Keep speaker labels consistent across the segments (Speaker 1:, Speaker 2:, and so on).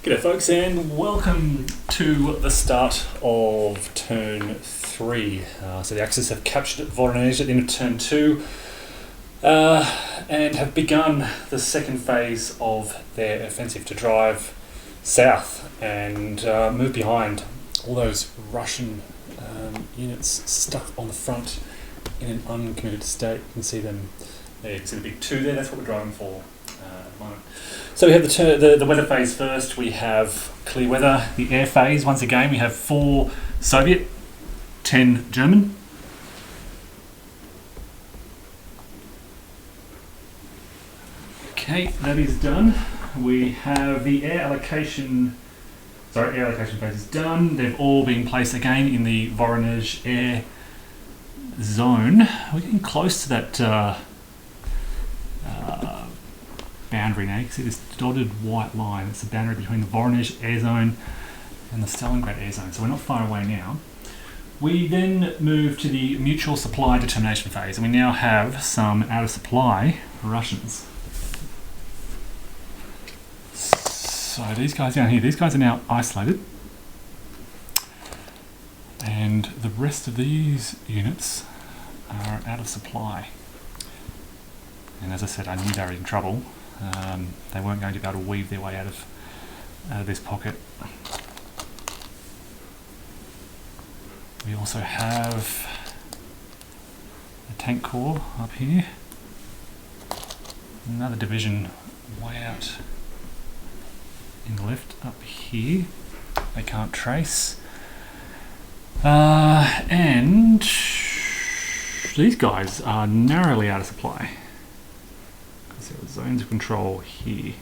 Speaker 1: G'day folks, and welcome to the start of turn 3. So the Axis have captured Voronezh at the end of turn 2 and have begun the second phase of their offensive to drive south and move behind all those Russian units stuck on the front in an uncommitted state. You can see them there, you can see the big 2 there, that's what we're driving for at the moment. So we have the weather phase first. We have clear weather. The air phase, once again, we have 4 Soviet, 10 German. Okay, that is done. We have the air allocation phase is done. They've all been placed again in the Voronezh air zone. We're getting close to that boundary now. You can see this dotted white line. It's the boundary between the Voronezh air zone and the Stalingrad air zone. So we're not far away now. We then move to the mutual supply determination phase, and we now have some out of supply Russians. So these guys down here, these guys are now isolated, and the rest of these units are out of supply. And as I said, I knew they were in trouble. They weren't going to be able to weave their way out of this pocket. We also have a tank corps up here. Another division way out in the left up here. They can't trace. And these guys are narrowly out of supply. There are zones of control here,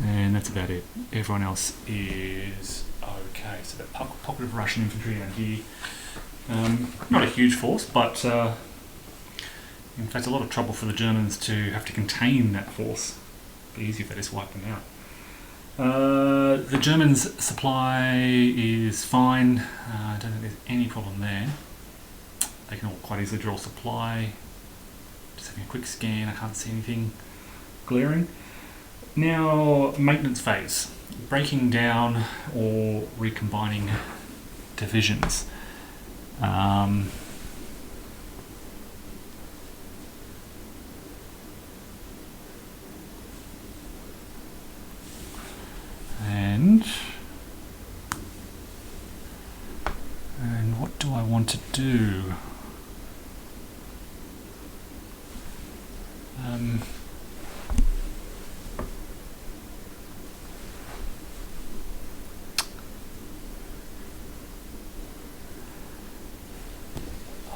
Speaker 1: and that's about it. Everyone else is okay. So that pocket of Russian infantry down here, not a huge force, but in fact a lot of trouble for the Germans to have to contain that force. It'd be easy if they just wiped them out. The Germans' supply is fine. I don't think there's any problem there. They can all quite easily draw supply. Just having a quick scan, I can't see anything glaring. Now, maintenance phase. Breaking down or recombining divisions. And what do I want to do?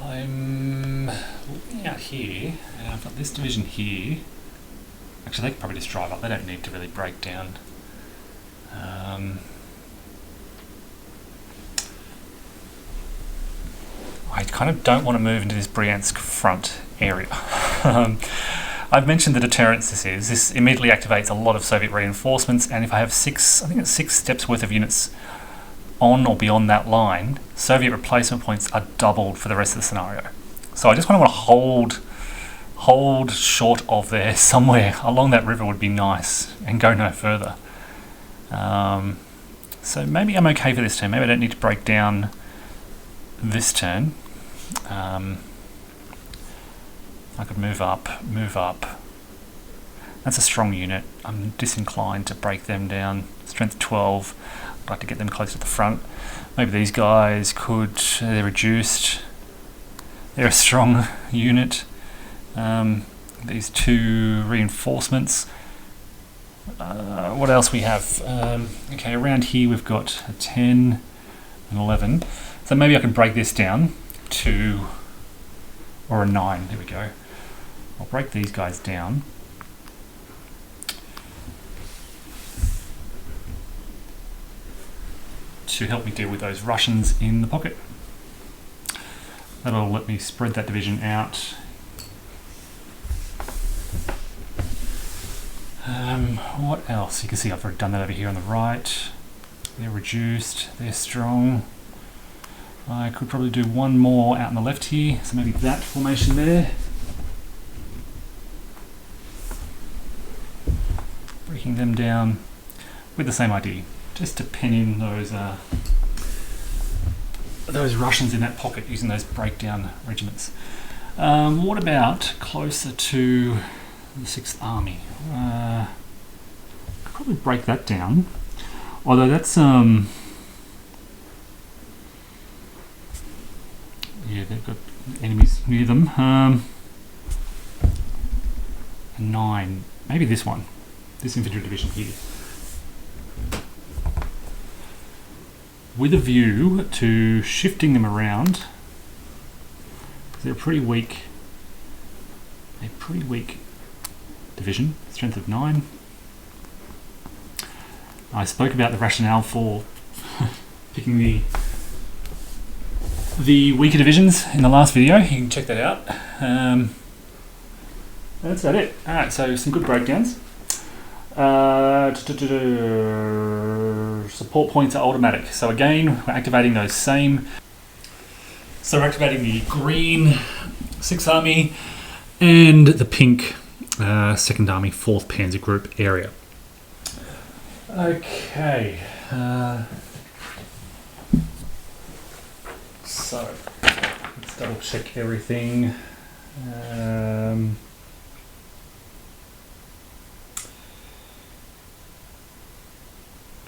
Speaker 1: I'm looking out here, and I've got this division here. Actually, they could probably just drive up. They don't need to really break down. I kind of don't want to move into this Bryansk front area. I've mentioned the deterrence this is. This immediately activates a lot of Soviet reinforcements, and if I have 6 steps worth of units on or beyond that line, Soviet replacement points are doubled for the rest of the scenario. So I just want to hold short of there somewhere along that river would be nice, and go no further. So maybe I'm okay for this turn. Maybe I don't need to break down this turn. I could move up. That's a strong unit. I'm disinclined to break them down. Strength 12. I'd like to get them close to the front. Maybe these guys could, they're reduced. They're a strong unit. These 2 reinforcements. What else we have? Okay, around here we've got a 10 and 11. So maybe I can break this down to, or a 9, there we go. I'll break these guys down. To help me deal with those Russians in the pocket. That'll let me spread that division out. What else? You can see I've already done that over here on the right. They're reduced, they're strong. I could probably do one more out on the left here, so maybe that formation there. Breaking them down. with the same idea, just to pen in those Russians in that pocket using those breakdown regiments. What about closer to the 6th Army? I'll probably break that down, although that's yeah, they've got enemies near them. 9, maybe this one, this infantry division here, with a view to shifting them around. They're a pretty weak division, strength of 9. I spoke about the rationale for picking the weaker divisions in the last video. You can check that out. That's about it. Alright, so some good breakdowns. Support points are automatic. So again, we're activating those same. So we're activating the green 6th Army and the pink 2nd Army 4th Panzer Group area. Okay. So let's double check everything.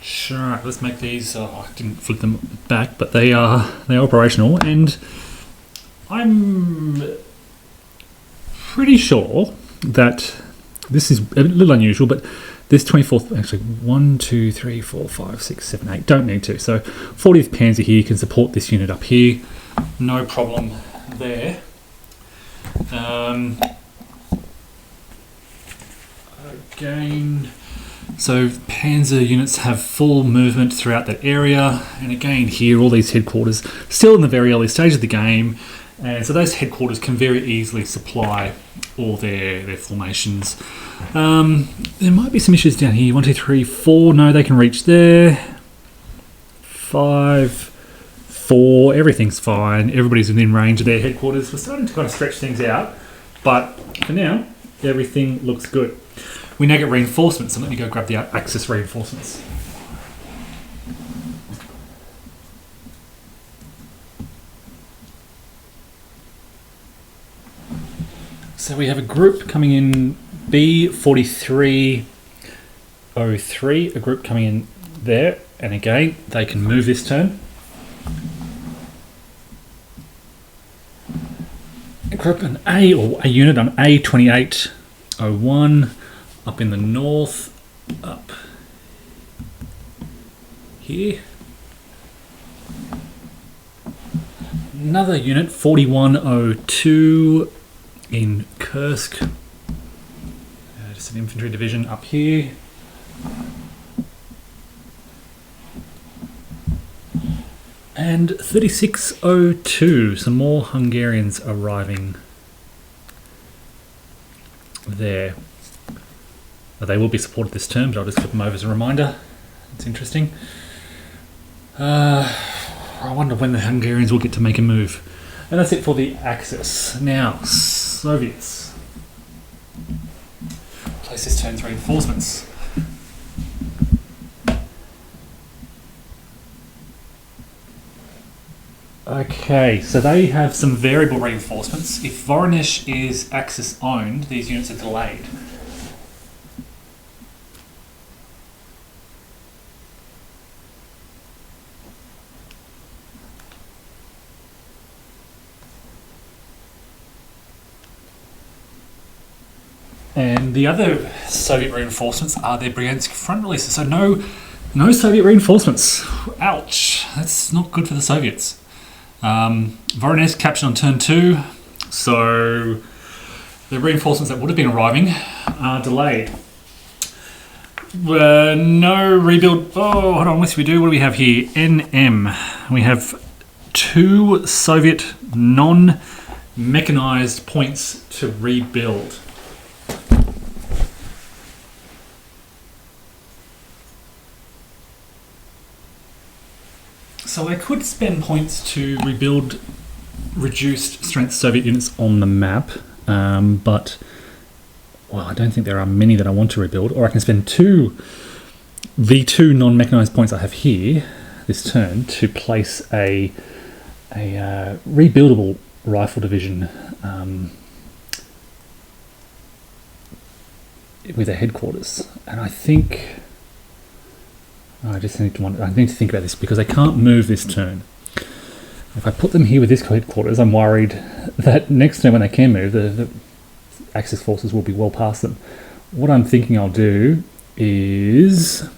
Speaker 1: Sure, let's make these. I didn't flip them back, but they're operational, and I'm pretty sure that this is a little unusual, but this 24th, actually 1, 2, 3, 4, 5, 6, 7, 8, don't need to. So 40th Panzer here can support this unit up here, no problem there. Again, so Panzer units have full movement throughout that area, and again here all these headquarters still in the very early stage of the game, and so those headquarters can very easily supply all their formations. There might be some issues down here. 1, 2, 3, 4. No, they can reach there. 5, 4. Everything's fine. Everybody's within range of their headquarters. We're starting to kind of stretch things out, but for now, everything looks good. We now get reinforcements, so let me go grab the Axis reinforcements. So we have a group coming in B4303, a group coming in there, and again, they can move this turn. A group, an A, or a unit on A2801, up in the north, up here. Another unit, 4102, in Kursk. Just an infantry division up here. And 3602, some more Hungarians arriving there. They will be supported this term, but I'll just flip them over as a reminder. It's interesting. I wonder when the Hungarians will get to make a move. And that's it for the Axis. Now, Soviets. Place this turn's reinforcements. Okay, so they have some variable reinforcements. If Voronezh is Axis owned, these units are delayed. And the other Soviet reinforcements are their Bryansk front releases. So no Soviet reinforcements. Ouch. That's not good for the Soviets. Voronezh captured on turn 2. So the reinforcements that would have been arriving are delayed. No rebuild. Oh, hold on. Yes, we do. What do we have here? NM. We have 2 Soviet non-mechanized points to rebuild. So I could spend points to rebuild reduced strength Soviet units on the map, but well, I don't think there are many that I want to rebuild. Or I can spend 2 the two non-mechanised points I have here this turn to place a rebuildable rifle division with a headquarters, and I think I need to think about this because they can't move this turn. If I put them here with this headquarters, I'm worried that next turn when they can move, the Axis forces will be well past them. What I'm thinking I'll do is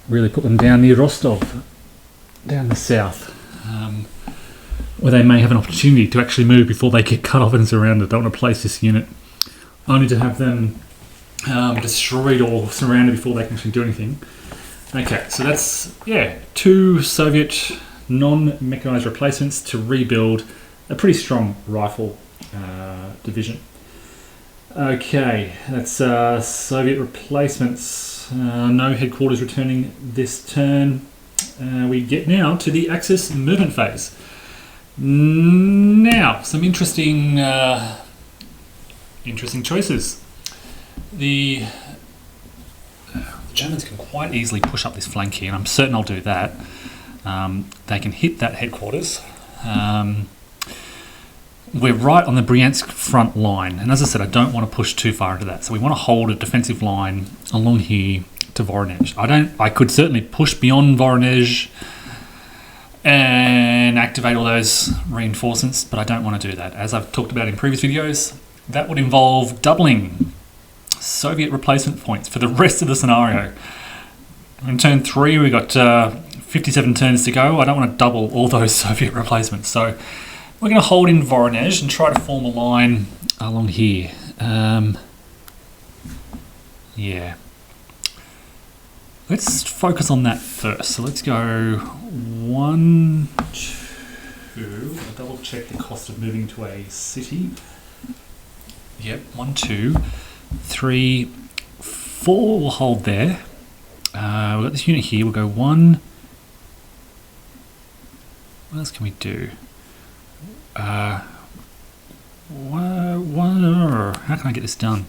Speaker 1: really put them down near Rostov, down the south, where they may have an opportunity to actually move before they get cut off and surrounded. I don't want to place this unit only to have them destroyed or surrounded before they can actually do anything. Okay, so that's, two Soviet non-mechanised replacements to rebuild a pretty strong rifle division. Okay, that's Soviet replacements. No headquarters returning this turn. We get now to the Axis movement phase. Now, some interesting choices. The Germans can quite easily push up this flank here, and I'm certain I'll do that. They can hit that headquarters. We're right on the Bryansk front line, and as I said, I don't want to push too far into that. So we want to hold a defensive line along here to Voronezh. I could certainly push beyond Voronezh and activate all those reinforcements, but I don't want to do that. As I've talked about in previous videos, that would involve doubling Soviet replacement points for the rest of the scenario. In turn 3, we've got 57 turns to go. I don't want to double all those Soviet replacements. So we're going to hold in Voronezh and try to form a line along here. Let's focus on that first. So let's go 1, 2. I'll double check the cost of moving to a city. Yep, 1, 2, 3, 4. We'll hold there. We've got this unit here. We'll go 1. What else can we do? How can I get this done?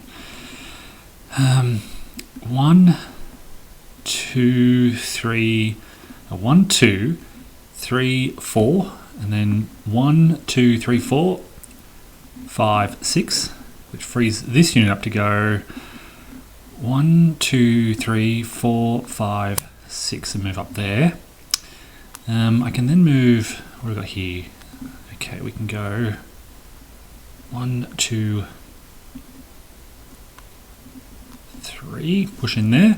Speaker 1: 1, 2, 3, 1, 2, 3, 4, and then 1, 2, 3, 4, 5, 6, which frees this unit up to go 1, 2, 3, 4, 5, 6, and move up there. I can then move. What have we got here? Okay, we can go 1, 2, 3, push in there.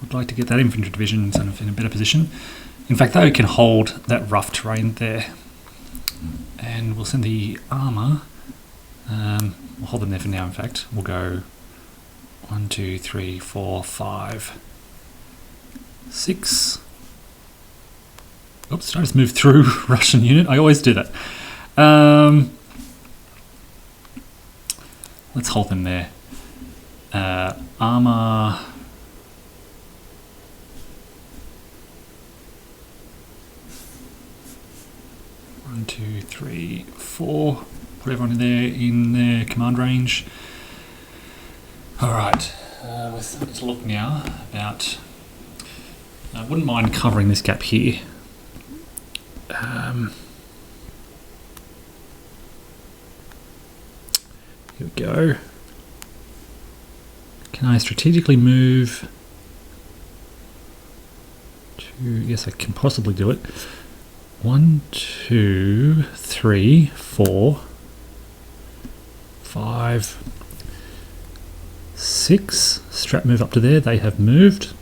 Speaker 1: Would like to get that infantry division sort of in a better position. In fact, they can hold that rough terrain there. And we'll send the armour. We'll hold them there for now, in fact. We'll go 1, 2, 3, 4, 5, 6. Oops, did I just move through Russian unit? I always do that. Let's hold them there. Armour. One, 2, 3, 4. Put everyone in their command range. Alright, we're starting to look now about... I wouldn't mind covering this gap here. Here we go. Can I strategically move to... Yes, I can possibly do it. 1, 2, 3, 4, 5, 6. Strap move up to there. They have moved.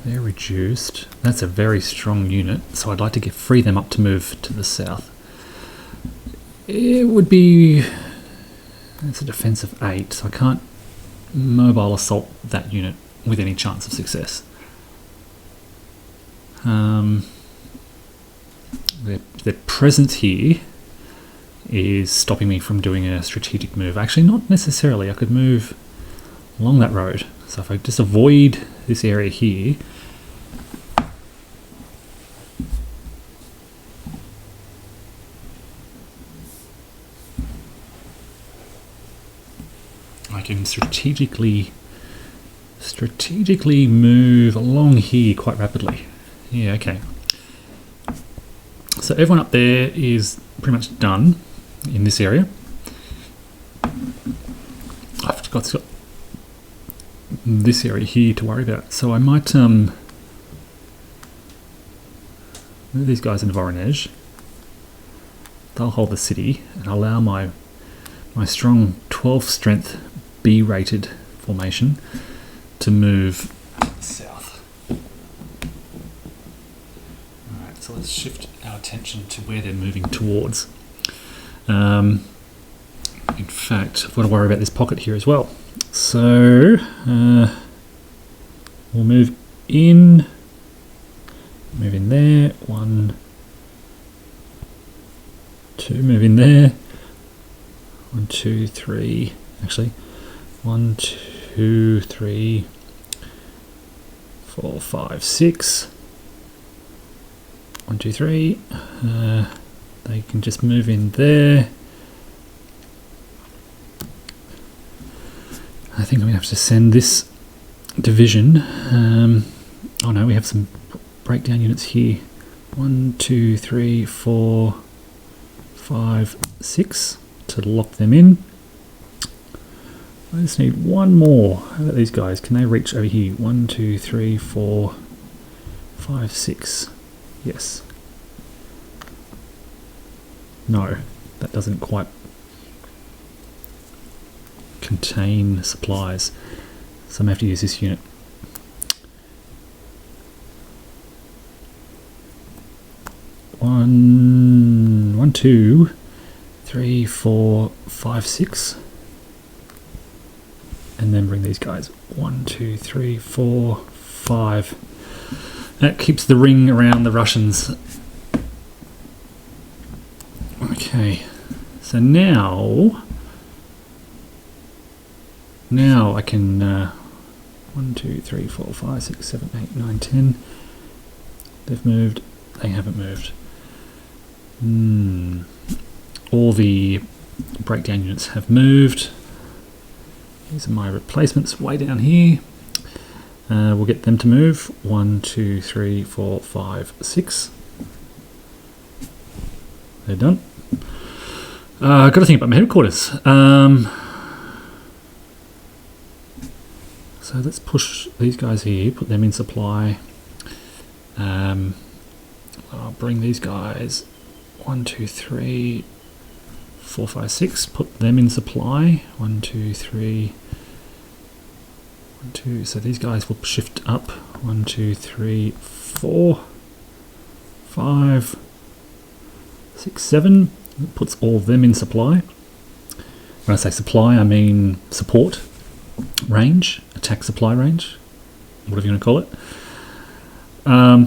Speaker 1: They're reduced. That's a very strong unit, so I'd like to free them up to move to the south. It would be... It's a defense of 8, so I can't mobile assault that unit with any chance of success. Their presence here is stopping me from doing a strategic move. Actually, not necessarily. I could move along that road. So if I just avoid this area here, can strategically move along here quite rapidly. Yeah, okay. So everyone up there is pretty much done in this area. I've got this area here to worry about. So I might move these guys into Voronezh. They'll hold the city and allow my strong 12 strength B-rated formation to move south. Alright, so let's shift our attention to where they're moving towards. In fact, I've got to worry about this pocket here as well. So we'll move in there, 1, 2, move in there, 1, 2, 3, actually 1, 2, 3, 4, 5, 6, 1, 2, 3, they can just move in there. I think I'm going to have to send this division, oh no, we have some breakdown units here, 1, 2, 3, 4, 5, 6 to lock them in. I just need one more. How about these guys? Can they reach over here? 1, 2, 3, 4, 5, 6. Yes. No, that doesn't quite contain supplies. So I'm going to have to use this unit. One, 2, 3, 4, 5, 6. And then bring these guys 1, 2, 3, 4, 5. That keeps the ring around the Russians. Okay, so now I can 1, 2, 3, 4, 5, 6, 7, 8, 9, 10. They've moved. They haven't moved. All the breakdown units have moved. These are my replacements way down here. We'll get them to move. 1, 2, 3, 4, 5, 6. They're done. I've got to think about my headquarters. So let's push these guys here, put them in supply. I'll bring these guys 1, 2, 3, 4, 5, 6, put them in supply. 1, 2, 3, 1, 2. So these guys will shift up. 1, 2, 3, 4, 5, 6, 7. Puts all of them in supply. When I say supply, I mean support range, attack supply range, whatever you want to call it.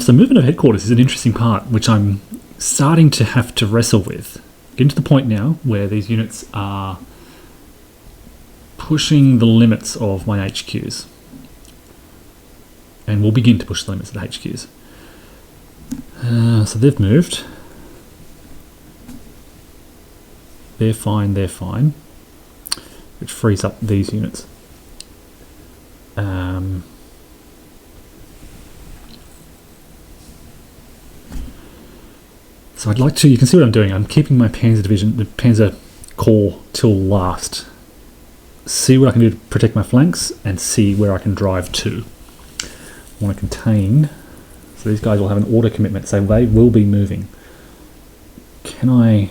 Speaker 1: So movement of headquarters is an interesting part, which I'm starting to have to wrestle with. Getting to the point now where these units are pushing the limits of my HQs. And will begin to push the limits of the HQs. So they've moved. They're fine, which frees up these units. So I'd like to, you can see what I'm doing, I'm keeping my Panzer division, the Panzer Corps till last. See what I can do to protect my flanks and see where I can drive to. I want to contain, so these guys will have an order commitment, so they will be moving. Can I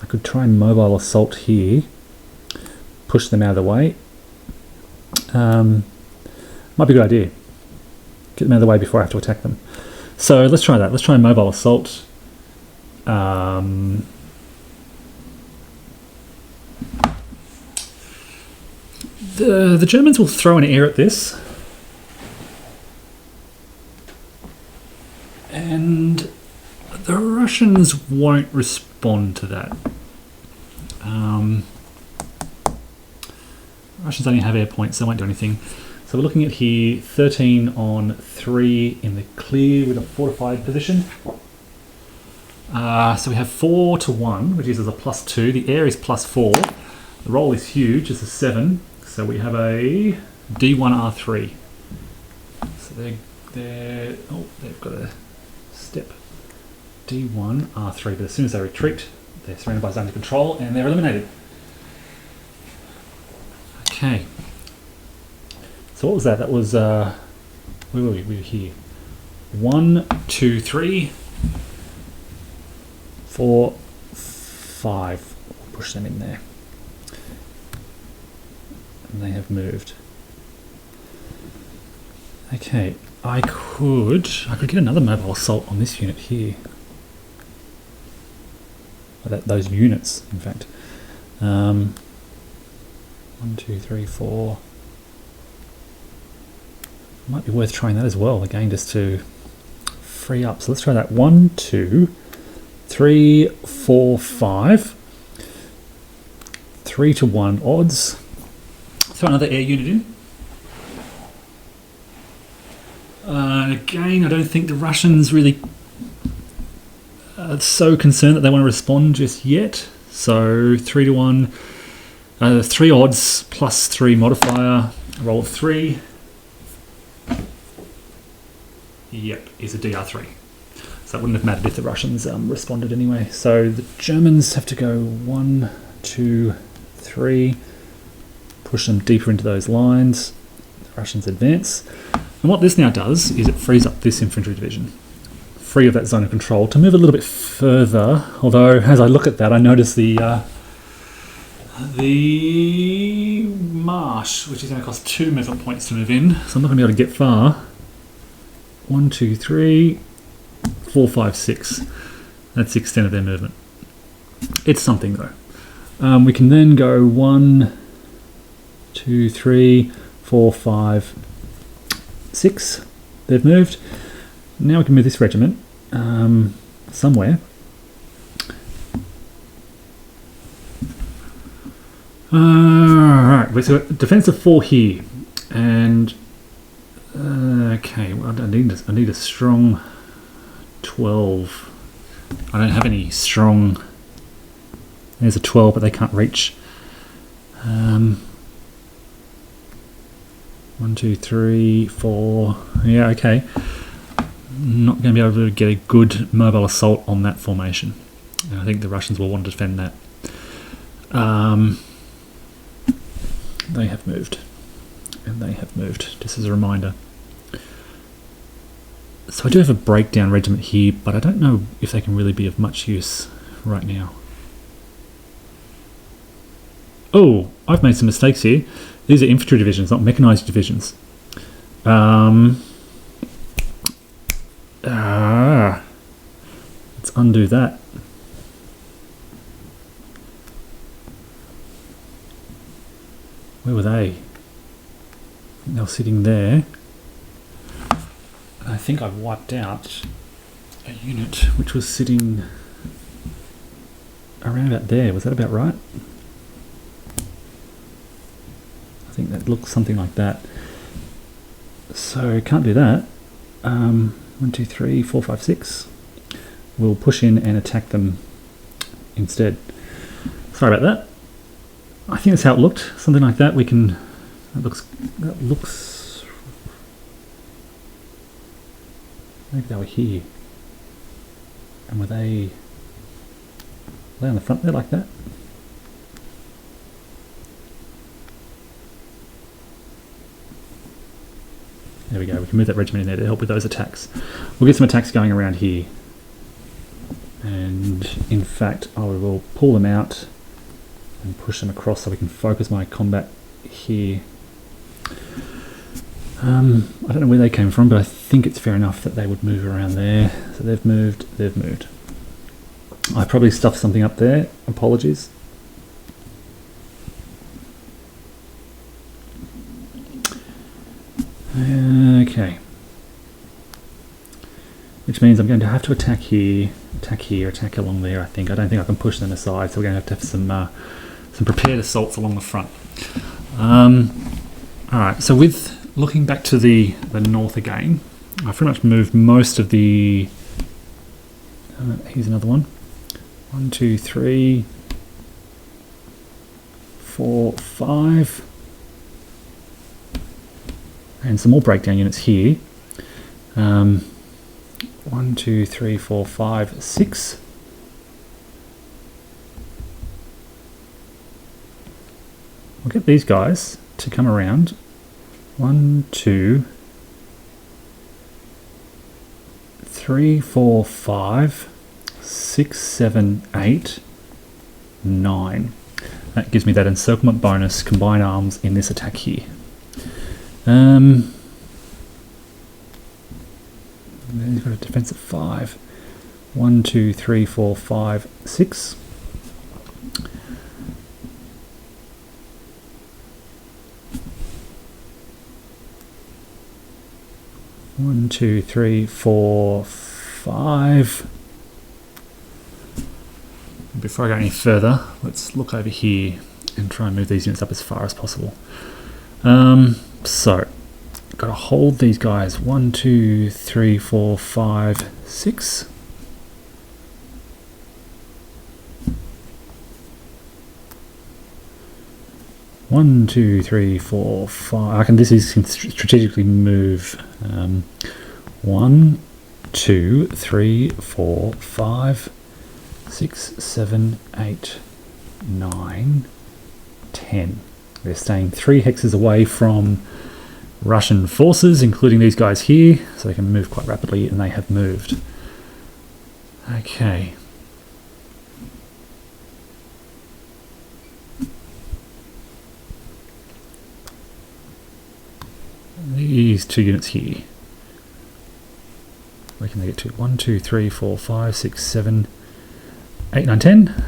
Speaker 1: could try and mobile assault here, push them out of the way. Might be a good idea. Get them out of the way before I have to attack them. So let's try that. Let's try and mobile assault. The Germans will throw an air at this. And the Russians won't respond to that. Russians only have air points, so they won't do anything. So we're looking at here 13 on 3 in the clear with a fortified position. So we have 4 to 1, which is a +2. The air is +4. The roll is huge, it's a 7. So we have a D1R3. So they've got a step D1R3, but as soon as they retreat, they're surrounded by zone of control and they're eliminated. Okay. So what was that? That was, where were we? We were here. 1, 2, 3, 4, 5. We'll push them in there. And they have moved. Okay, I could get another mobile assault on this unit here. Those units, in fact. 1, 2, 3, 4. Might be worth trying that as well, again, just to free up. So let's try that. 1, 2, 3, 4, 5. 3 to 1 odds. Throw another air unit in. Again, I don't think the Russians really are so concerned that they want to respond just yet. So 3 to 1, 3 odds plus 3 modifier, roll of 3. Yep, is a DR3. So that wouldn't have mattered if the Russians responded anyway. So the Germans have to go 1, 2, 3, push them deeper into those lines. The Russians advance. And what this now does is it frees up this infantry division, free of that zone of control, to move a little bit further. Although, as I look at that, I notice the marsh, which is going to cost 2 movement points to move in, so I'm not going to be able to get far. 1, 2, 3, 4, 5, 6. That's the extent of their movement. It's something though. We can then go 1, 2, 3, 4, 5, 6. They've moved. Now we can move this regiment somewhere. Alright, we've got defense of 4 here, and okay, well, I need a strong 12. I don't have any strong. There's a 12, but they can't reach. 1, 2, 3, 4. Yeah, okay. Not going to be able to get a good mobile assault on that formation. And I think the Russians will want to defend that. They have moved. And they have moved, just as a reminder. So I do have a breakdown regiment here, but I don't know if they can really be of much use right now. Oh, I've made some mistakes here. These are infantry divisions, not mechanized divisions. Let's undo that. Where were they? They were sitting there. I think I've wiped out a unit which was sitting around about there. Was that about right? I think that looks something like that. So can't do that. 1, 2, 3, 4, 5, 6. We'll push in and attack them instead. Sorry about that. I think that's how it looked. Something like that. We can. That looks. Maybe they were here. And were they on the front there like that? There we go, we can move that regiment in there to help with those attacks. We'll get some attacks going around here. And in fact, I will pull them out and push them across so we can focus my combat here. I don't know where they came from, but I think it's fair enough that they would move around there. So they've moved. I probably stuffed something up there, apologies. Okay. Which means I'm going to have to attack here, attack along there, I think. I don't think I can push them aside, so we're going to have some prepared assaults along the front. Alright, so with looking back to the north again, I've pretty much moved most of the Here's another one. 1, 2, 3, 4, 5. And some more breakdown units here. 1, 2, 3, 4, 5, 6. We'll get these guys to come around. 1, 2, 3, 4, 5, 6, 7, 8, 9. That gives me that encirclement bonus, combined arms in this attack here. He's got a defense of 5. 1, 2, 3, 4, 5, 6. One, two, three, four, 5. Before I go any further, let's look over here and try and move these units up as far as possible. So, got to hold these guys. 1, 2, 3, 4, 5, 6. One, 2, 3, 4, 5. This is can strategically move. 1, 2, 3, 4, 5, 6, 7, 8, 9, 10. They're staying 3 hexes away from Russian forces, including these guys here, so they can move quite rapidly, and they have moved. Okay. These 2 units here. Where can they get to? 1, 2, 3, 4, 5, 6, 7, 8, 9, 10.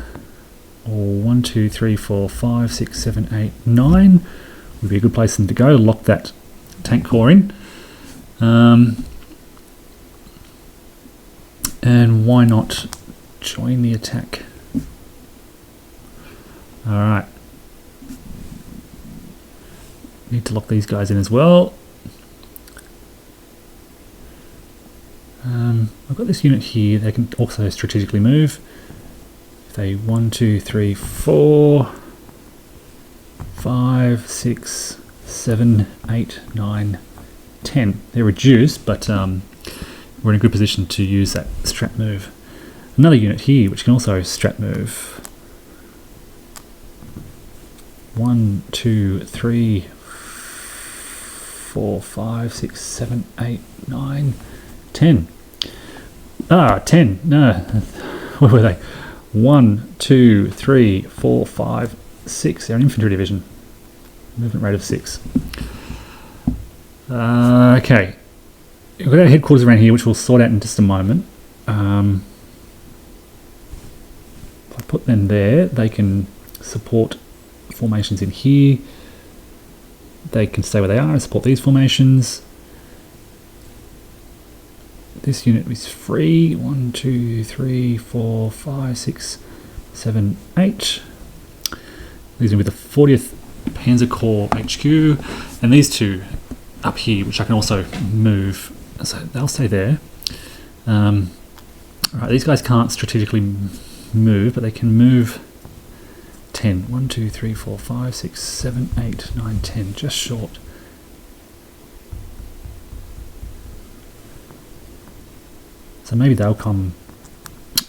Speaker 1: Or 1, 2, 3, 4, 5, 6, 7, 8, 9 would be a good place for them to go. Lock that tank core in. And why not join the attack? Alright. Need to lock these guys in as well. I've got this unit here. They can also strategically move. If they 1, 2, 3, 4, 5, 6, 7, 8, 9, 10. They're reduced, but we're in a good position to use that strat move. Another unit here, which can also strat move. 1, 2, 3, 4, 5, 6, 7, 8, 9, 10. 10. No. Where were they? 1, 2, 3, 4, 5, 6. They're an infantry division. Movement rate of 6. Okay. We've got our headquarters around here, which we'll sort out in just a moment. If I put them there, they can support formations in here. They can stay where they are and support these formations. This unit is free. 1, 2, 3, 4, 5, 6, 7, 8. These are with the 40th Panzer Corps HQ, and these 2 up here, which I can also move, so they'll stay there. Alright, these guys can't strategically move, but they can move 10. 1, 2, 3, 4, 5, 6, 7, 8, 9, 10, just short. So maybe they'll come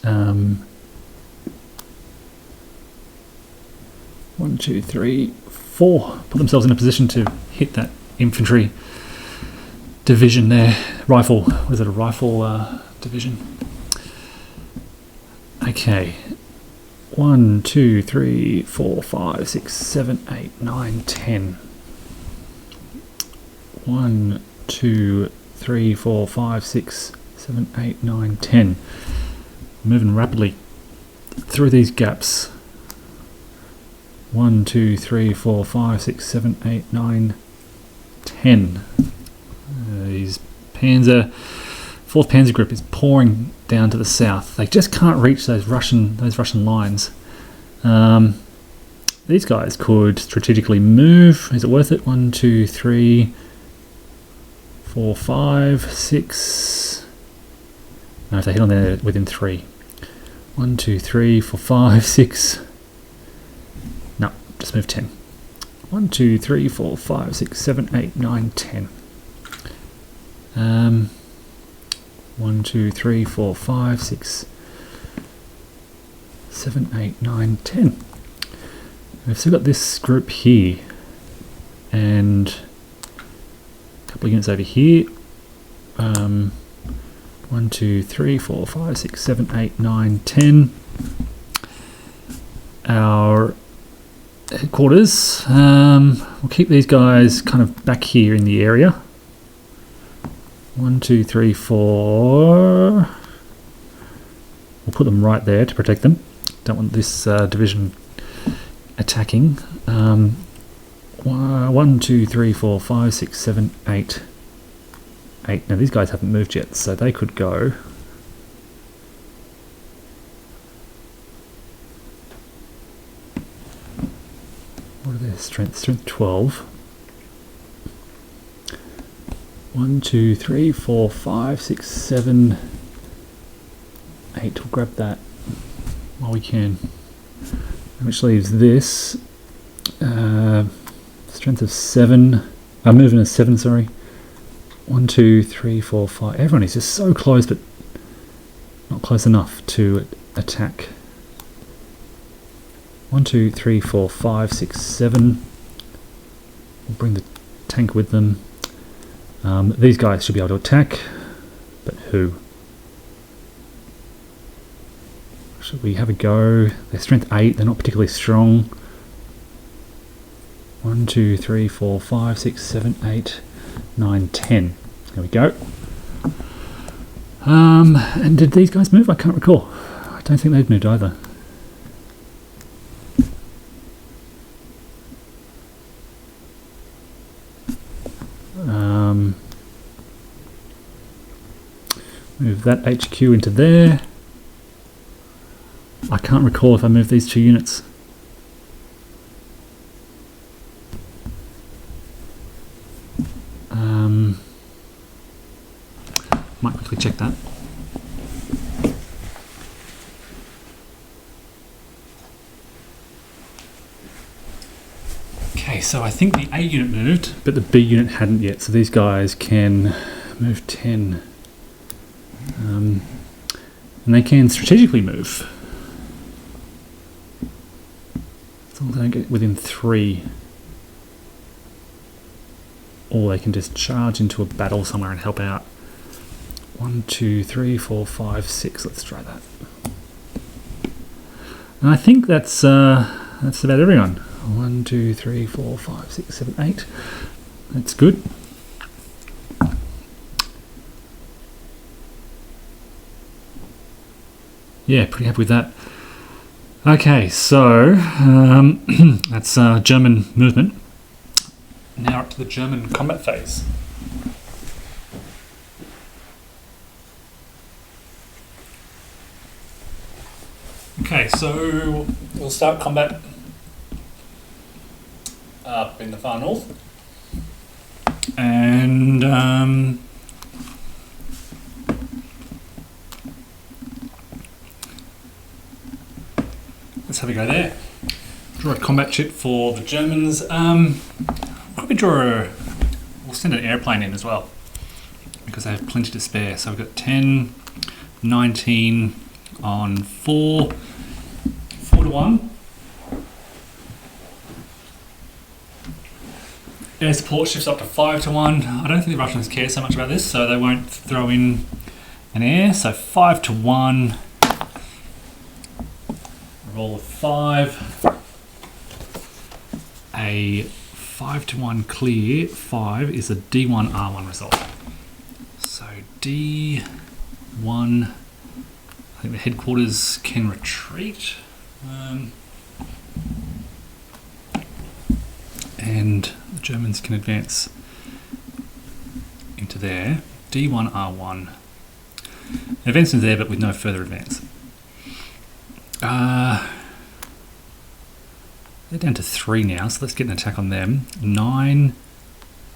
Speaker 1: 1, 2, 3, 4. Put themselves in a position to hit that infantry division there. Rifle, was it a rifle division? Okay. 1, 2, 3, 4, 5, 6, 7, 8, 9, 10. 1, 2, 3, 4, 5, 6, 7, 8, 9, 10. Moving rapidly through these gaps. 1, 2, 3, 4, 5, 6, 7, 8, 9, 10. These Panzer, 4th Panzer Group is pouring down to the south. They just can't reach those Russian lines. These guys could strategically move. Is it worth it? 1, 2, 3, 4, 5, 6. No, if they hit on there within 3. 1, 2, 3, 4, 5, 6. No, just move 10. 1, 2, 3, 4, 5, 6, 7, 8, 9, 10. 1, 2, 3, 4, 5, 6, 7, 8, 9, 10. We've still got this group here and a couple of units over here. 1, 2, 3, 4, 5, 6, 7, 8, 9, 10. Our headquarters, we'll keep these guys kind of back here in the area. 1, 2, 3, 4. We'll put them right there to protect them. Don't want this division attacking. 1, 2, 3, 4, 5, 6, 7, 8. 8. Now these guys haven't moved yet, so they could go. What are their strengths? Strength 12. 1, 2, 3, 4, 5, 6, 7, 8. We'll grab that while we can. Which leaves this strength of 7. Movement of 7, sorry. 1, 2, 3, 4, 5. Everyone is just so close, but not close enough to attack. 1, 2, 3, 4, 5, 6, 7. We'll bring the tank with them. These guys should be able to attack, but who? Should we have a go? They're strength 8, they're not particularly strong. 1, 2, 3, 4, 5, 6, 7, 8, 9, 10. There we go. And did these guys move? I can't recall. I don't think they've moved either. Move that HQ into there. I can't recall if I moved these 2 units. Might quickly check that. Okay, so I think the A unit moved, but the B unit hadn't yet, so these guys can move 10. And they can strategically move. As long as they don't get within 3. Or they can just charge into a battle somewhere and help out. 1, 2, 3, 4, 5, 6. Let's try that. And I think that's about everyone. 1, 2, 3, 4, 5, 6, 7, 8. That's good. Yeah, pretty happy with that. Okay, so that's German movement. Now up to the German combat phase. Okay, so we'll start combat up in the far north. And let's have a go there. Draw a combat chit for the Germans. Probably we'll send an airplane in as well, because they have plenty to spare. So we've got 10, 19 on 4 to 1. Air support shifts up to 5 to 1. I don't think the Russians care so much about this, so they won't throw in an air. So 5 to 1. Roll of 5. A 5 to 1 clear. 5 is a D1 R1 result. So D1. I think the headquarters can retreat. And the Germans can advance into there. D1 R1. Advance into there, but with no further advance. They're down to 3 now, so let's get an attack on them. 9,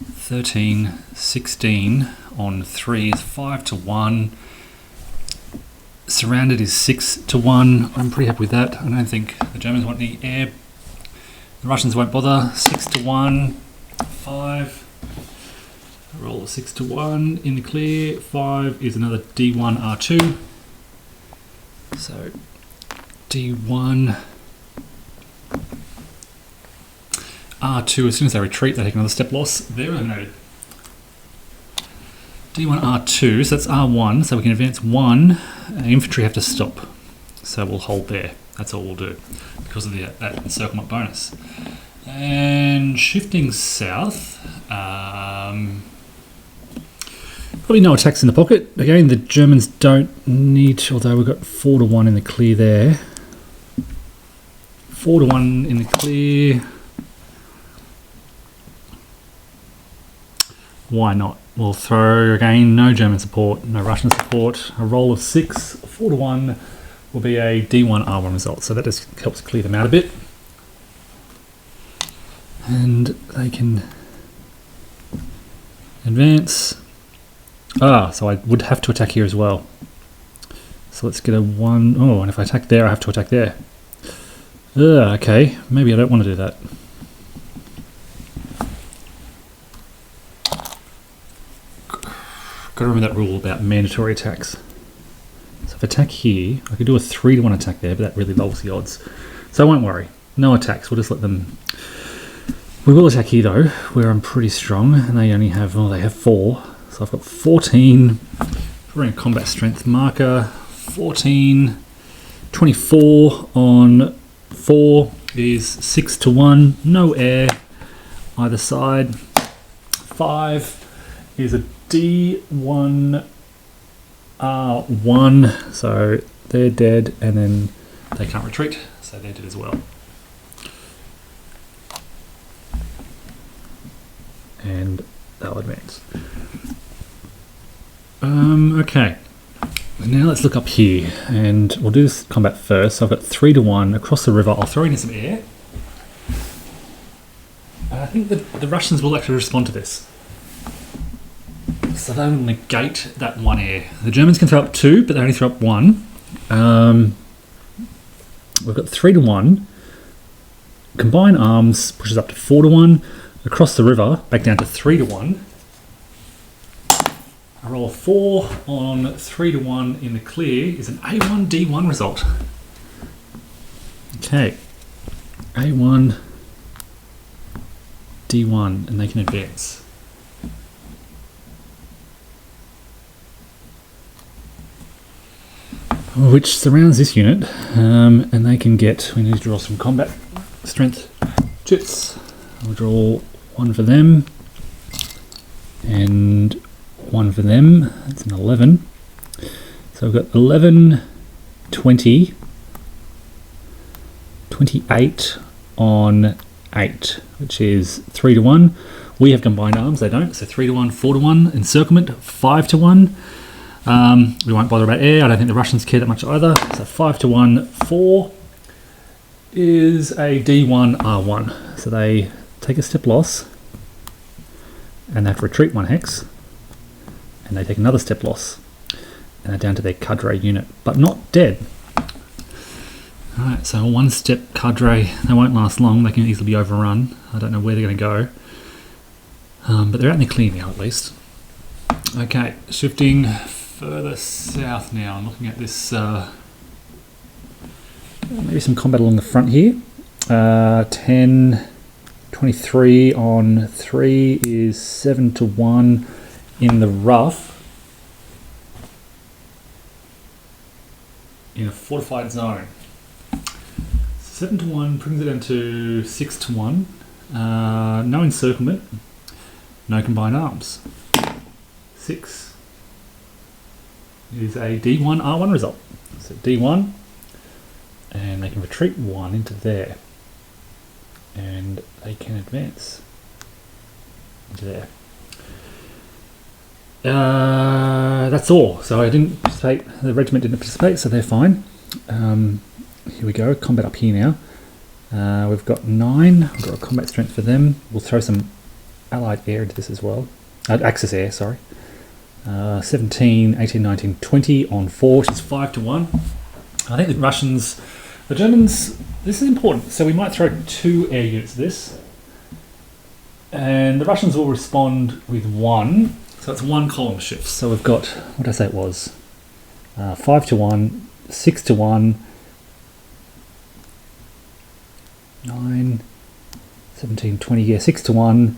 Speaker 1: 13, 16 on 3 is 5 to 1. surrounded is 6-1. I'm pretty happy with that. I don't think the Germans want any air. The Russians won't bother. 6-1. 5. A roll of 6-1 in the clear. 5 is another D1 R2. So D1 R2. As soon as they retreat, they take another step loss. They're eliminated. D1 R2, so that's R1, so we can advance 1, and infantry have to stop. So we'll hold there. That's all we'll do because of that encirclement bonus. And shifting south, probably no attacks in the pocket. Again, the Germans don't need, although we've got 4-1 in the clear there. 4-1 in the clear. Why not? We'll throw, again, no German support, no Russian support. A roll of 6, 4-1 will be a D1 R1 result. So that just helps clear them out a bit. And they can advance. So I would have to attack here as well. So let's get a 1. Oh, and if I attack there, I have to attack there. Okay, maybe I don't want to do that. Got to remember that rule about mandatory attacks. So if I attack here, I could do a 3-1 attack there, but that really lowers the odds. So I won't worry. No attacks. We'll just let them. We will attack here though, where I'm pretty strong, and they only have, well, they have 4. So I've got 14. Drawing a combat strength marker. 14. 24 on 4 is 6-1. No air either side. 5 is a D1 R1, so they're dead, and then they can't retreat, so they're dead as well. And they'll advance. Okay, now let's look up here, and we'll do this combat first. So I've got 3-1 across the river. I'll throw in some air. I think the Russians will actually respond to this. So they'll negate that 1 air. The Germans can throw up 2, but they only throw up 1. We've got 3-1. Combine arms pushes up to 4-1. Across the river, back down to 3-1. A roll of 4 on 3-1 in the clear is an A1 D1 result. Okay. A1 D1, and they can advance. Which surrounds this unit, and they can get, we need to draw some combat strength chits. I'll draw 1 for them, and 1 for them. That's an 11. So we've got 11, 20, 28 on 8, which is 3-1. We have combined arms, they don't, so 3-1, 4-1, encirclement, 5-1. We won't bother about air. I don't think the Russians care that much either. So 5-1, 4 is a D1 R1. So they take a step loss, and they have to retreat 1 hex, and they take another step loss, and they're down to their cadre unit, but not dead. Alright, so 1 step cadre. They won't last long. They can easily be overrun. I don't know where they're going to go, but they're out in the clear now at least. Okay, shifting further south now. I'm looking at this, maybe some combat along the front here. 10, 23 on 3 is 7-1 in the rough. In a fortified zone. 7-1 brings it down to 6-1. No encirclement, no combined arms. 6 is a D1 R1 result. So D1, and they can retreat 1 into there, and they can advance into there. That's all. So I didn't participate, the regiment didn't participate, so they're fine. Here we go, combat up here now. We've got 9, we've got a combat strength for them. We'll throw some allied air into this as well. Axis air, sorry. 17, 18, 19, 20 on 4, which is 5 to 1. I think the Germans, this is important. So we might throw 2 air units at this. And the Russians will respond with 1. So it's 1 column shift. So we've got, what did I say it was? 5 to 1, 6 to 1, 9, 17, 20, yeah, 6 to 1.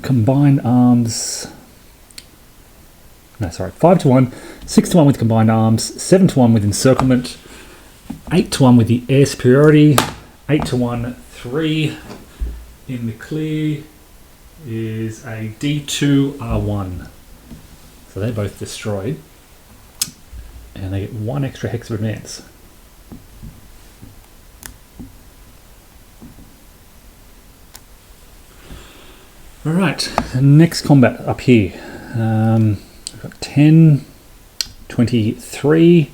Speaker 1: Combined arms. No, sorry, 5 to 1, 6 to 1 with combined arms, 7 to 1 with encirclement, 8 to 1 with the air superiority, 8 to 1, 3 in the clear is a D2R1. So they're both destroyed. And they get 1 extra hex of advance. Alright, next combat up here. We've got 10, 23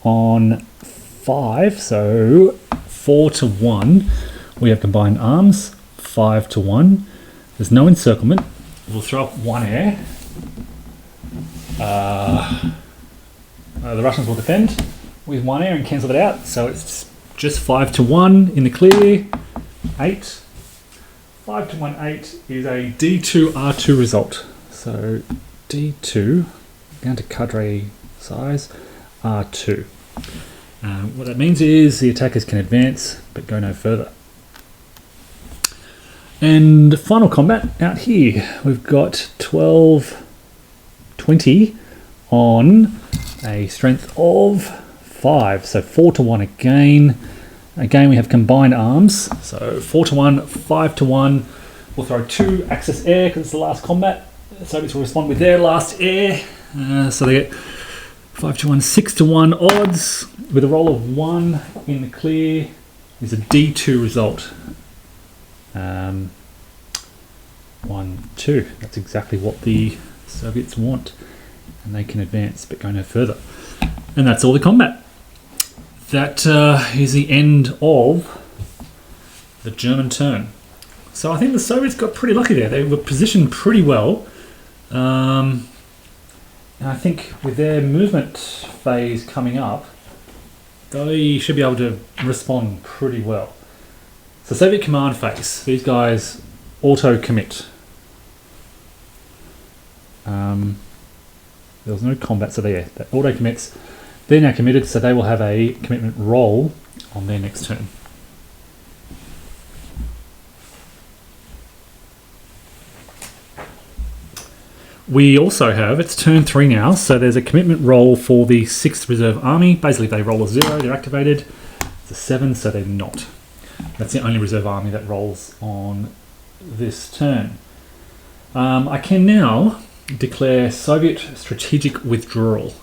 Speaker 1: on 5, so 4 to 1. We have combined arms, 5 to 1. There's no encirclement. We'll throw up 1 air. The Russians will defend with 1 air and cancel it out, so it's just 5 to 1 in the clear. 8. 5 to 1, 8 is a D2R2 result. So D2, down to cadre size, R2. What that means is the attackers can advance but go no further. And the final combat out here, we've got 12, 20 on a strength of 5. So 4 to 1 again. Again, we have combined arms. So 4 to 1, 5 to 1. We'll throw 2 Axis air because it's the last combat. Soviets will respond with their last air. So they get 5 to 1, 6 to 1 odds with a roll of 1 in the clear is a D2 result. 1, 2. That's exactly what the Soviets want. And they can advance but go no further. And that's all the combat. That is the end of the German turn. So I think the Soviets got pretty lucky there. They were positioned pretty well. And I think with their movement phase coming up, they should be able to respond pretty well. So Soviet command phase, these guys auto-commit. There was no combat, so they auto-commits. They're now committed, so they will have a commitment roll on their next turn. We also have, it's turn 3 now, so there's a commitment roll for the 6th Reserve Army. Basically, if they roll a 0, they're activated. It's a 7, so they're not. That's the only Reserve Army that rolls on this turn. I can now declare Soviet strategic withdrawal.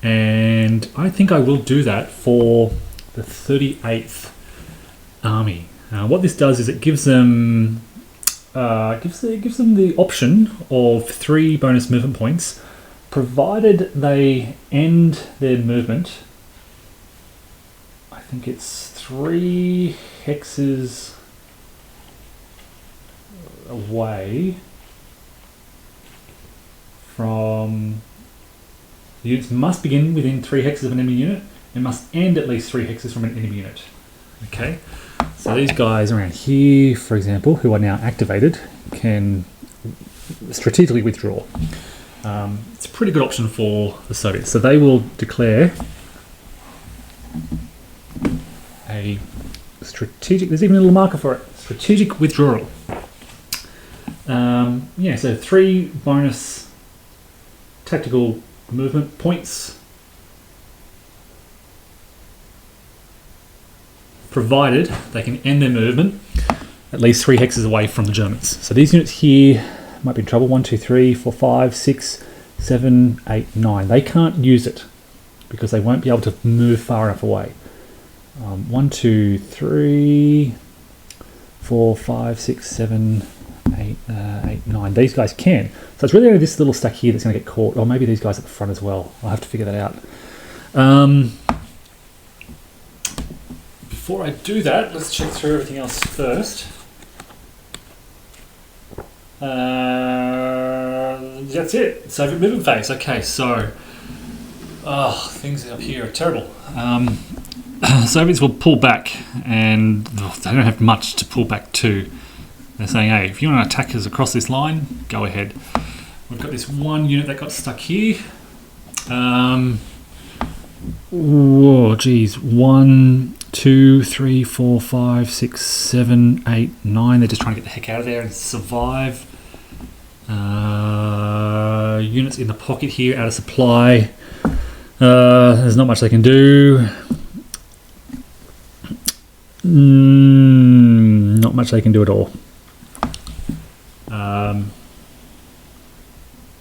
Speaker 1: And I think I will do that for the 38th Army. What this does is it gives them gives them the option of 3 bonus movement points, provided they end their movement. I think it's 3 hexes away from. The units must begin within 3 hexes of an enemy unit and must end at least 3 hexes from an enemy unit. Okay, so these guys around here, for example, who are now activated, can strategically withdraw. It's a pretty good option for the Soviets. So they will declare a strategic, there's even a little marker for it, strategic withdrawal. Yeah, so 3 bonus tactical movement points, provided they can end their movement at least 3 hexes away from the Germans. So these units here might be in trouble. 1, 2, 3, 4, 5, 6, 7, 8, 9. They can't use it because they won't be able to move far enough away. 1, 2, 3, 4, 5, 6, 7, 8, 9. These guys can. So it's really only this little stack here that's going to get caught. Or maybe these guys at the front as well. I'll have to figure that out. Before I do that, let's check through everything else first. That's it. Soviet movement phase. Okay, so things up here are terrible. Soviets will pull back, and they don't have much to pull back to. They're saying, hey, if you want to attack us across this line, go ahead. We've got this one unit that got stuck here. Whoa, geez. 1, 2, 3, 4, 5, 6, 7, 8, 9. They're just trying to get the heck out of there and survive. Units in the pocket here, out of supply. There's not much they can do. Not much they can do at all.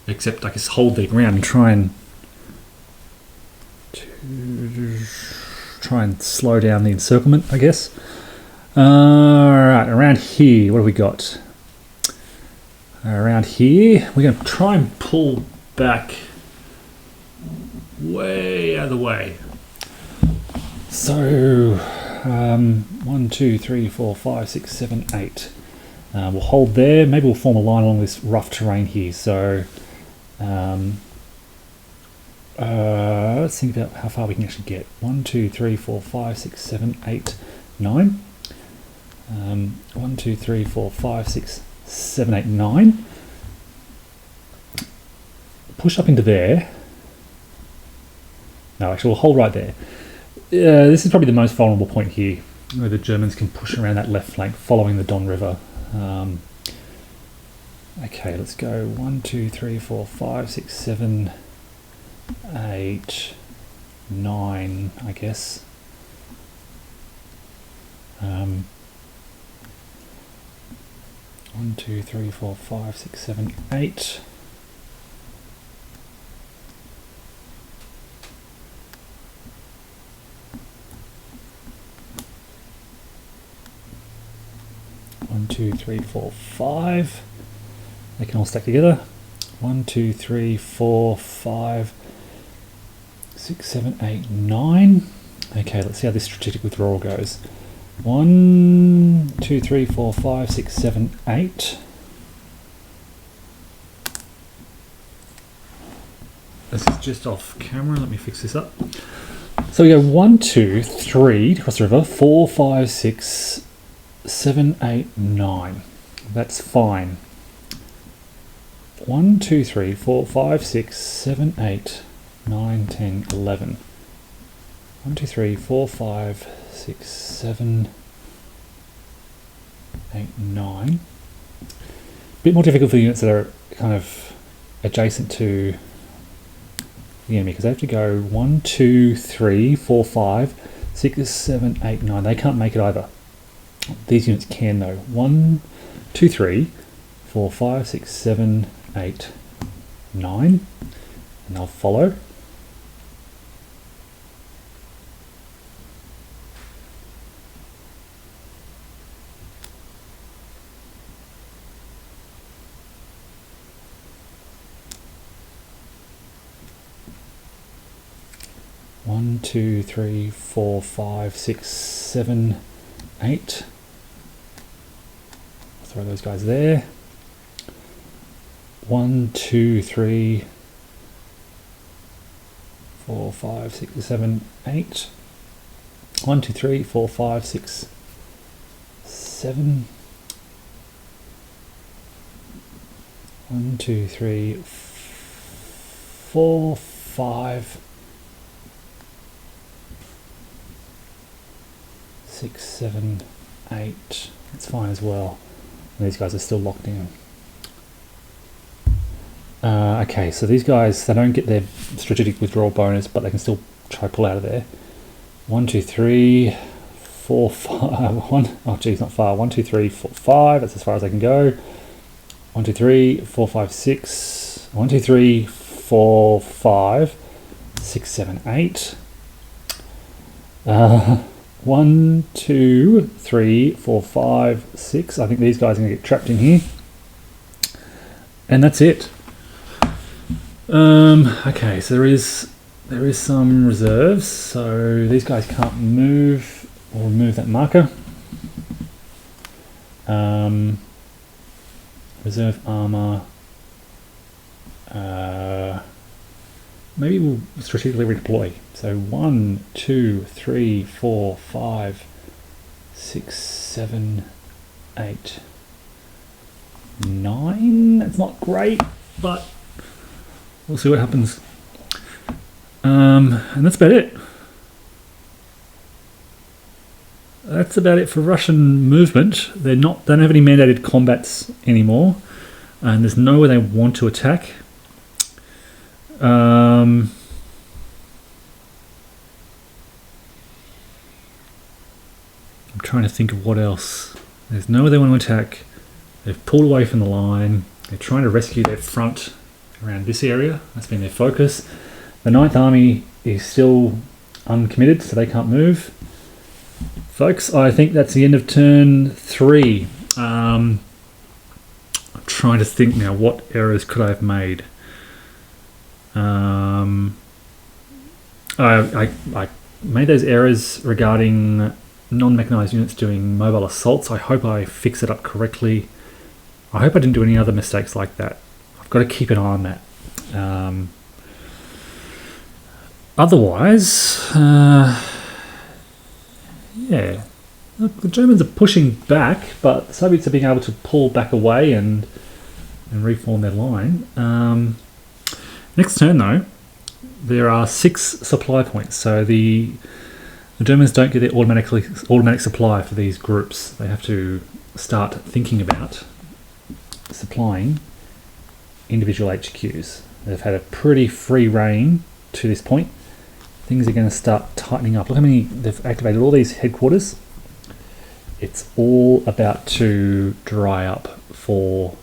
Speaker 1: Except I guess hold their ground and try and slow down the encirclement, I guess. Alright, around here, what have we got? Around here, we're going to try and pull back way out of the way. So, 1, 2, 3, 4, 5, 6, 7, 8. We'll hold there. Maybe we'll form a line along this rough terrain here. So, let's think about how far we can actually get. 1, 2, 3, 4, 5, 6, 7, 8, 9. 1, 2, 3, 4, 5, 6, 7, 8, 9. Push up into there. No, actually, we'll hold right there. This is probably the most vulnerable point here, where the Germans can push around that left flank following the Don River. Okay, let's go 1, 2, 3, 4, 5, 6, 7, 8, 9, I guess. 1, 2, 3, 4, 5, 6, 7, 8. One, 2, 3, 4, 5. They can all stack together. 1, 2, 3, 4, 5, 6, 7, 8, 9. Okay, let's see how this strategic withdrawal goes. 1, 2, 3, 4, 5, 6, 7, 8. This is just off camera. Let me fix this up. So we go 1, 2, 3 across the river. 4, 5, 6, 7, 8, 9. That's fine. 1, 2, 3, 4, 5, 6, 7, 8, 9, 10, 11. 1, 2, 3, 4, 5, 6, 7, 8, 9. A bit more difficult for the units that are kind of adjacent to the enemy, because they have to go 1, 2, 3, 4, 5, 6, 7, 8, 9. They can't make it either. These units can though. 1, 2, 3, 4, 5, 6, 7, 8, 9. And they'll follow. One, 2, 3, 4, 5, 6, 7, 8. Throw those guys there. 1, 2, 3, 4, 5, 6, 7, 8. 1, 2, 3, 4, 5, 6, 7. 1, 2, 3, 4, 5, 6, 7, 8. That's fine as well. And these guys are still locked in. Okay, so these guys, they don't get their strategic withdrawal bonus, but they can still try to pull out of there. 1, 2, 3, 4, 5. 1. Oh, geez, not far. 1, 2, 3, 4, 5. That's as far as I can go. 1, 2, 3, 4, 5, 6. 1, 2, 3, 4, 5, 6, 7, 8. 1, 2, 3, 4, 5, 6. I think these guys are going to get trapped in here. And that's it. Okay, so there is some reserves. So these guys can't move or remove that marker. reserve armour. Maybe we'll strategically redeploy. So 1, 2, 3, 4, 5, 6, 7, 8, 9. That's not great, but we'll see what happens. And that's about it. That's about it for Russian movement. They don't have any mandated combats anymore, and there's nowhere they want to attack. I'm trying to think of what else. There's nowhere they want to attack. They've pulled away from the line. They're trying to rescue their front around this area. That's been their focus. The 9th Army is still uncommitted, so they can't move. Folks, I think that's the end of turn 3. I'm trying to think now, what errors could I have made? I made those errors regarding non-mechanized units doing mobile assaults. I hope I fix it up correctly. I hope I didn't do any other mistakes like that. I've got to keep an eye on that. Otherwise, yeah, look, the Germans are pushing back, but the Soviets are being able to pull back away and reform their line. Next turn, though, there are 6 supply points, so the Germans don't get their automatic supply for these groups. They have to start thinking about supplying individual HQs. They've had a pretty free reign to this point. Things are going to start tightening up. Look how many they've activated, all these headquarters. It's all about to dry up for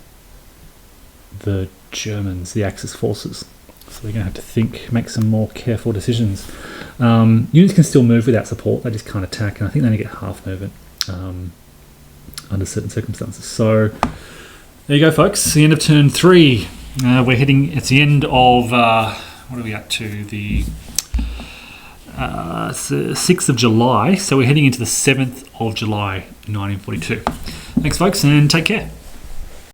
Speaker 1: the Germans, the Axis forces. So they're going to have to make some more careful decisions. Units can still move without support. They just can't attack, and I think they only get half movement under certain circumstances. So there you go, folks. The end of turn 3. We're heading. It's the end of what are we up to? The 6th of July. So we're heading into the 7th of July, 1942. Thanks, folks, and take care.